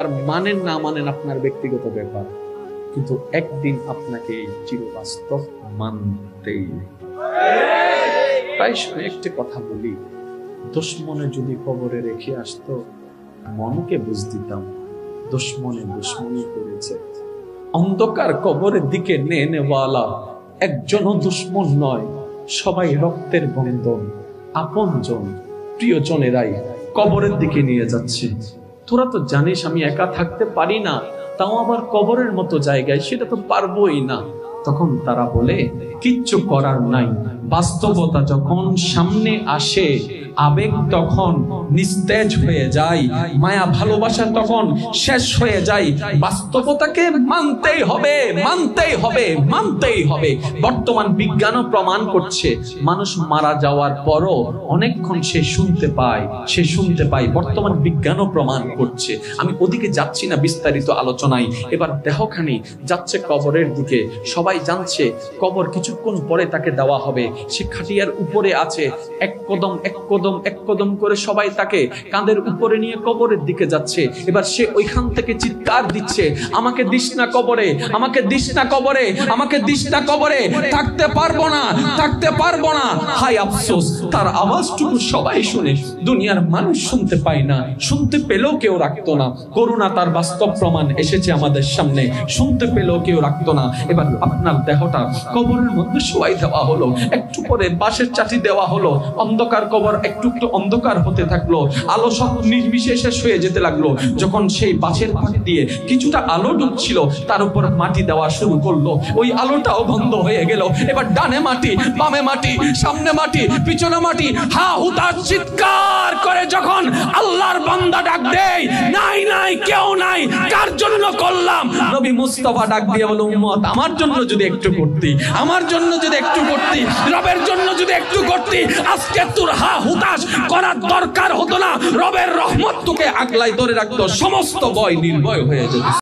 আর মানেন না মানেন আপনার ব্যক্তিগত ব্যাপার, কিন্তু একদিন আপনাকে এই চিরবাস্তব মানতেই। প্রায় সময় একটি কথা বলি, দুশ্মনে যদি কবরে রেখে আসতো মনকে বুঝ দিতাম দুশ্মনে দুশ্মনী করেছে। অন্ধকার কবরের দিকে নেওয়ালা একজনও দুশ্মন নয়, সবাই রক্তের বন্ধন, আপনজন প্রিয়জনেরাই কবরের দিকে নিয়ে যাচ্ছে। তোরা তো জানিস আমি একা থাকতে পারি না, তাও আবার কবরের মতো জায়গায়, সেটা তো পারবোই না। তখন তারা বলে কিচ্ছু করার নাই। বাস্তবতা যখন সামনে আসে আবেগ তখন নিস্তেজ হয়ে যায়, মায়া ভালোবাসা তখন শেষ হয়ে যায়। বাস্তবতাকে মানতেই হবে, মানতেই হবে, মানতেই হবে। বর্তমান বিজ্ঞানও প্রমাণ করছে মানুষ মারা যাওয়ার পরও অনেকক্ষণ সে শুনতে পায়। বর্তমান বিজ্ঞানও প্রমাণ করছে। আমি ওদিকে যাচ্ছি না বিস্তারিত আলোচনায়। এবার দেহখানি যাচ্ছে কবরের দিকে। সবাই জানছে কবর কিছুক্ষণ পরে তাকে দেওয়া হবে। সে খাটিয়ার উপরে আছে, এক কদম করে সবাই তাকে কাঁধের উপরে নিয়ে কবরের দিকে যাচ্ছে। এবার সে ওইখান থেকে চিৎকার দিচ্ছে, আমাকে দিস না কবরে, আমাকে দিস না কবরে, আমাকে দিস না কবরে, থাকতে পারবো না, থাকতে পারবো না। হাই আফসোস, তার আওয়াজটুকু সবাই শুনে, দুনিয়ার মানুষ শুনতে পায় না, শুনতে পেলেও কেউ রাখতো না। করুণা তার বাস্তব প্রমাণ এসেছে আমাদের সামনে, শুনতে পেলেও কেউ রাখতো না। এবার আপনার দেহটা কবরের মধ্যে শোয়াই দেওয়া হলো, একটু পরে বাঁশের চাটি দেওয়া হলো, অন্ধকার কবর একটু একটু অন্ধকার হতে থাকলো, আলো সব নির্বিশেষে হয়ে যেতে লাগলো। যখন সেই বাঁশের ফাঁক দিয়ে কিছুটা আলো ঢুকছিল, তার উপর মাটি দেওয়া শুরু করলো, ওই আলোটাও বন্ধ হয়ে গেল। এবার ডানে মাটি, বামে মাটি, সামনে মাটি, পিছনে মাটি, হা হুতাশ চিৎকার করে যখন আল্লাহর বান্দা ডাক দেয়, নাই নাই কেউ নাই, কার জন্য করলাম? নবী মুস্তাফা ডাক দিয়ে বলে, উম্মত আমার জন্য যদি একটু করতি, আমার জন্য যদি একটু করতি, রবের জন্য যদি একটু করতি, আজকে তোর হা হুতাশ করার দরকার হতো না। রবের রহমত তোকে আগলাই ধরে রাখতো, সমস্ত ভয় নির্ভয় হয়ে যেত।